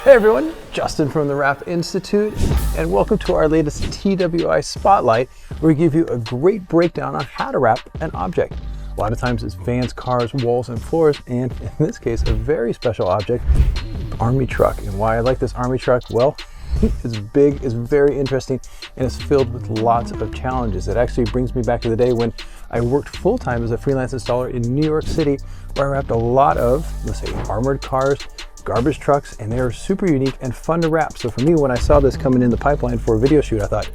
Hey everyone, Justin from the Wrap Institute, and welcome to our latest TWI Spotlight, where we give you a great breakdown on how to wrap an object. A lot of times it's vans, cars, walls, and floors, and in this case, a very special object, Army truck. And why I like this Army truck? Well, it's big, it's very interesting, and it's filled with lots of challenges. It actually brings me back to the day when I worked full-time as a freelance installer in New York City, where I wrapped a lot of, let's say, armored cars, garbage trucks, and they are super unique and fun to wrap. So for me, when I saw this coming in the pipeline for a video shoot, I thought,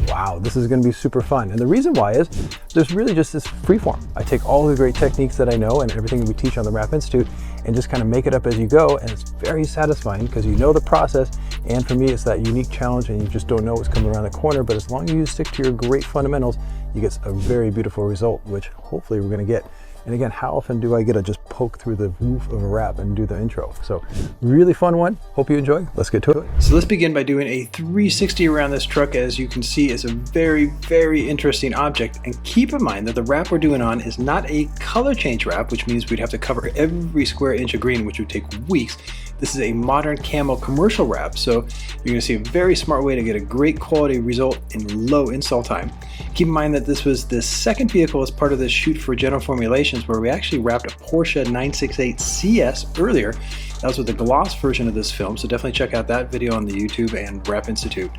wow, this is going to be super fun. And the reason why is there's really just this free form. I take all the great techniques that I know and everything that we teach on the Wrap Institute and just kind of make it up as you go. And it's very satisfying because you know the process. And for me, it's that unique challenge and you just don't know what's coming around the corner. But as long as you stick to your great fundamentals, you get a very beautiful result, which hopefully we're going to get. And again, how often do I get to just poke through the roof of a wrap and do the intro? So really fun one. Hope you enjoy. Let's get to it. So let's begin by doing a 360 around this truck. As you can see, it's a very, very interesting object. And keep in mind that the wrap we're doing on is not a color change wrap, which means we'd have to cover every square inch of green, which would take weeks. This is a modern camo commercial wrap, so you're going to see a very smart way to get a great quality result in low install time. Keep in mind that this was the second vehicle as part of this shoot for General Formulations, where we actually wrapped a Porsche 968 CS earlier. That was with the gloss version of this film, so definitely check out that video on the YouTube and Wrap Institute.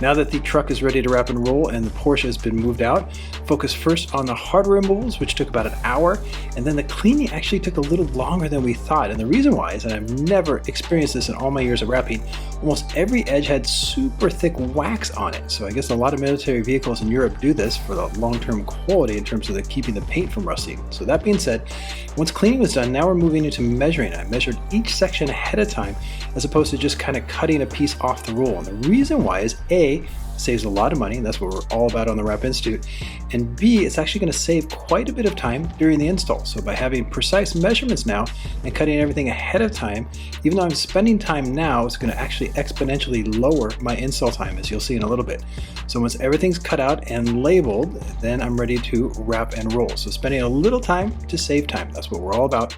Now that the truck is ready to wrap and roll and the Porsche has been moved out, focus first on the hardware removals, which took about an hour, and then the cleaning actually took a little longer than we thought. And the reason why is that I've never experienced this in all my years of wrapping. Almost every edge had super thick wax on it, so I guess a lot of military vehicles in Europe do this for the long-term quality in terms of keeping the paint from rusting. So that being said, once cleaning was done, now we're moving into measuring. I measured each section ahead of time as opposed to just kind of cutting a piece off the roll. And the reason why is A, saves a lot of money, and that's what we're all about on the Wrap Institute, and B, it's actually going to save quite a bit of time during the install. So by having precise measurements now and cutting everything ahead of time, even though I'm spending time now, it's going to actually exponentially lower my install time, as you'll see in a little bit. So once everything's cut out and labeled, then I'm ready to wrap and roll. So spending a little time to save time, that's what we're all about.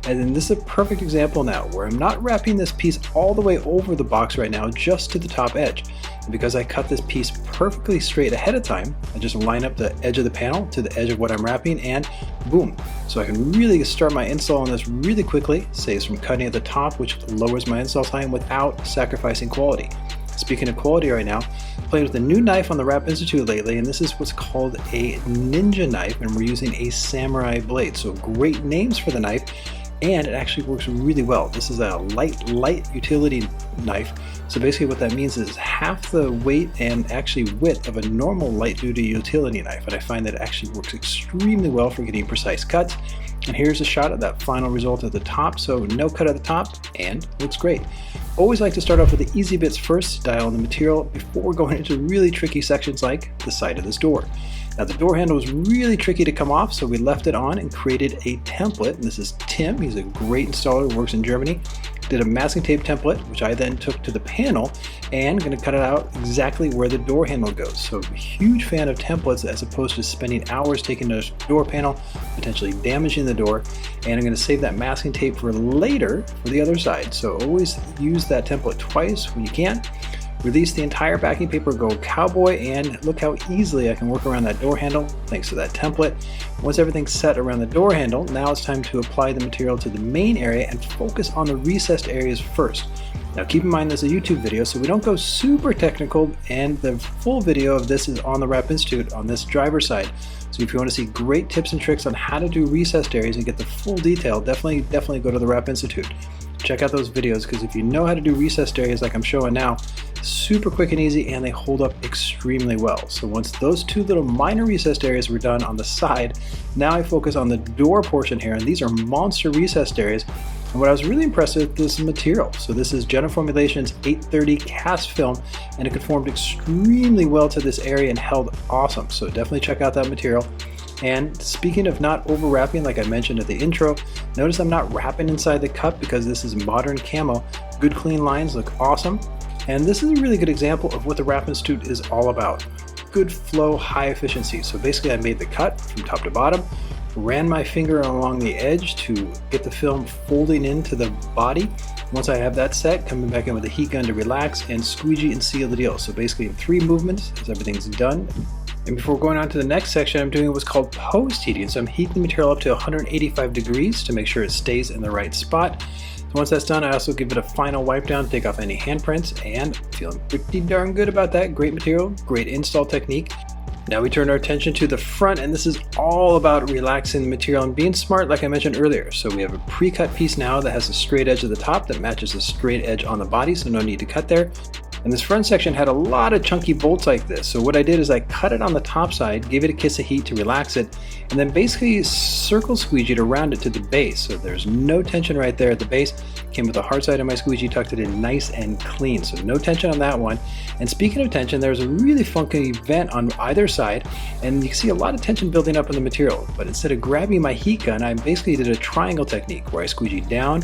And then this is a perfect example now where I'm not wrapping this piece all the way over the box right now, just to the top edge. And because I cut this piece perfectly straight ahead of time, I just line up the edge of the panel to the edge of what I'm wrapping, and boom. So I can really start my install on this really quickly, saves from cutting at the top, which lowers my install time without sacrificing quality. Speaking of quality right now, played with a new knife on the Wrap Institute lately, and this is what's called a ninja knife, and we're using a samurai blade. So great names for the knife, and it actually works really well. This is a light utility knife. So basically what that means is half the weight and actually width of a normal light duty utility knife. And I find that it actually works extremely well for getting precise cuts. And here's a shot of that final result at the top. So no cut at the top, and looks great. Always like to start off with the easy bits first, dial in the material before going into really tricky sections like the side of this door. Now the door handle was really tricky to come off, so we left it on and created a template. And this is Tim, he's a great installer who works in Germany. Did a masking tape template, which I then took to the panel and going to cut it out exactly where the door handle goes. So a huge fan of templates as opposed to spending hours taking the door panel, potentially damaging the door. And I'm going to save that masking tape for later for the other side. So always use that template twice when you can. Release the entire backing paper, go cowboy, and look how easily I can work around that door handle thanks to that template. Once everything's set around the door handle, now it's time to apply the material to the main area and focus on the recessed areas first. Now keep in mind this is a YouTube video, so we don't go super technical, and the full video of this is on the Wrap Institute on this driver's side. So if you want to see great tips and tricks on how to do recessed areas and get the full detail, definitely go to the Wrap Institute. Check out those videos, because if you know how to do recessed areas like I'm showing now, super quick and easy, and they hold up extremely well. So once those two little minor recessed areas were done on the side, now I focus on the door portion here, and these are monster recessed areas. And what I was really impressed with is the material. So this is General Formulations 830 cast film, and it conformed extremely well to this area and held awesome. So definitely check out that material. And speaking of not over wrapping, like I mentioned at the intro, notice I'm not wrapping inside the cup because this is modern camo. Good clean lines, look awesome. And this is a really good example of what the Wrap Institute is all about. Good flow, high efficiency. So basically I made the cut from top to bottom, ran my finger along the edge to get the film folding into the body. Once I have that set, coming back in with a heat gun to relax and squeegee and seal the deal. So basically in 3 movements as everything's done. And before going on to the next section, I'm doing what's called post heating. So I'm heating the material up to 185 degrees to make sure it stays in the right spot. So once that's done, I also give it a final wipe down, take off any handprints, and feeling pretty darn good about that. Great material, great install technique. Now we turn our attention to the front, and this is all about relaxing the material and being smart like I mentioned earlier. So we have a pre-cut piece now that has a straight edge at the top that matches the straight edge on the body, so no need to cut there. And this front section had a lot of chunky bolts like this. So what I did is I cut it on the top side, gave it a kiss of heat to relax it, and then basically circle squeegeed around it to the base. So there's no tension right there at the base. Came with the hard side of my squeegee, tucked it in nice and clean. So no tension on that one. And speaking of tension, there's a really funky vent on either side, and you can see a lot of tension building up in the material. But instead of grabbing my heat gun, I basically did a triangle technique where I squeegee down,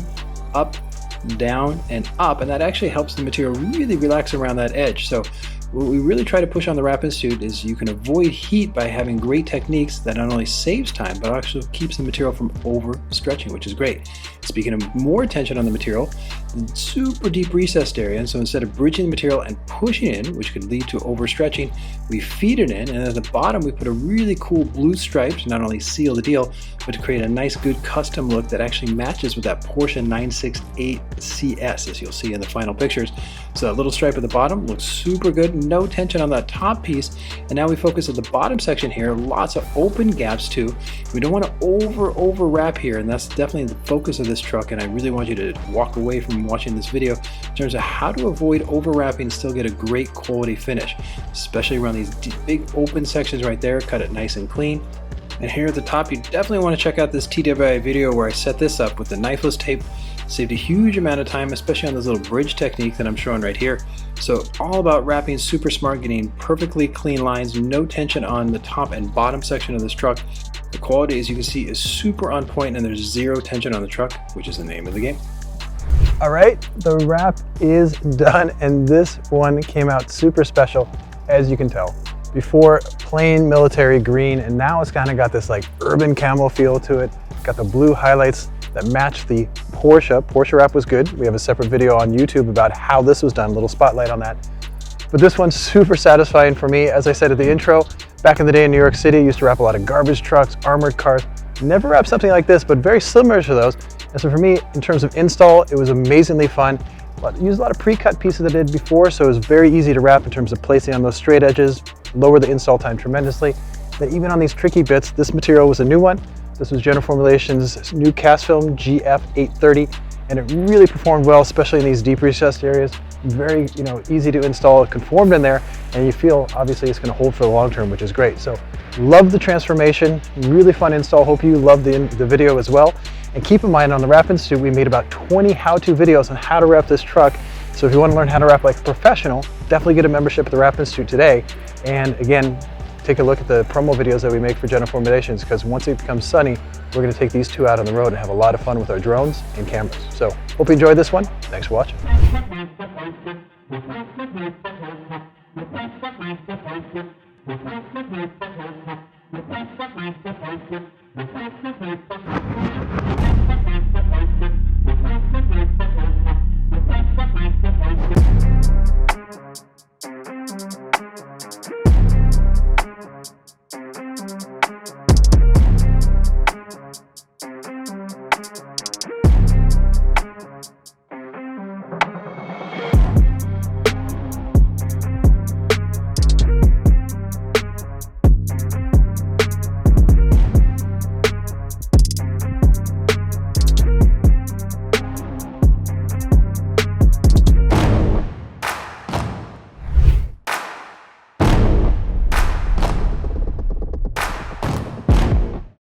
up, down, and up, and that actually helps the material really relax around that edge. So what we really try to push on the Wrap Institute is you can avoid heat by having great techniques that not only saves time but also keeps the material from overstretching, which is great. Speaking of more tension on the material, super deep recessed area, and so instead of bridging the material and pushing in, which could lead to overstretching, we feed it in, and at the bottom we put a really cool blue stripe to not only seal the deal but to create a nice good custom look that actually matches with that Porsche 968 CS, as you'll see in the final pictures. So that little stripe at the bottom looks super good, no tension on that top piece, and now we focus at the bottom section here, lots of open gaps too. We don't want to over wrap here, and that's definitely the focus of this truck, and I really want you to walk away from watching this video in terms of how to avoid overwrapping and still get a great quality finish, especially around these big open sections right there. Cut it nice and clean. And here at the top, you definitely want to check out this TWI video where I set this up with the knifeless tape. Saved a huge amount of time, especially on this little bridge technique that I'm showing right here. So all about wrapping super smart, getting perfectly clean lines, no tension on the top and bottom section of this truck. The quality, as you can see, is super on point, and there's zero tension on the truck, which is the name of the game. All right, the wrap is done, and this one came out super special, as you can tell. Before, plain military green, and now it's kind of got this like urban camo feel to it. Got the blue highlights that match the Porsche. Porsche wrap was good. We have a separate video on YouTube about how this was done, a little spotlight on that. But this one's super satisfying for me. As I said at the intro, back in the day in New York City, I used to wrap a lot of garbage trucks, armored cars. Never wrapped something like this, but very similar to those. And so for me, in terms of install, it was amazingly fun. Used a lot of pre-cut pieces I did before, so it was very easy to wrap in terms of placing on those straight edges, lower the install time tremendously. But even on these tricky bits, this material was a new one. This was General Formulation's new cast film GF830, and it really performed well, especially in these deep recessed areas. Very, easy to install. It conformed in there, and you feel obviously it's going to hold for the long term, which is great. So, love the transformation. Really fun install. Hope you love the video as well. And keep in mind, on the Wrap Institute, we made about 20 how-to videos on how to wrap this truck. So if you want to learn how to wrap like a professional, definitely get a membership at the Wrap Institute today. And again, take a look at the promo videos that we make for General Formulations, because once it becomes sunny, we're going to take these two out on the road and have a lot of fun with our drones and cameras. So hope you enjoyed this one. Thanks for watching.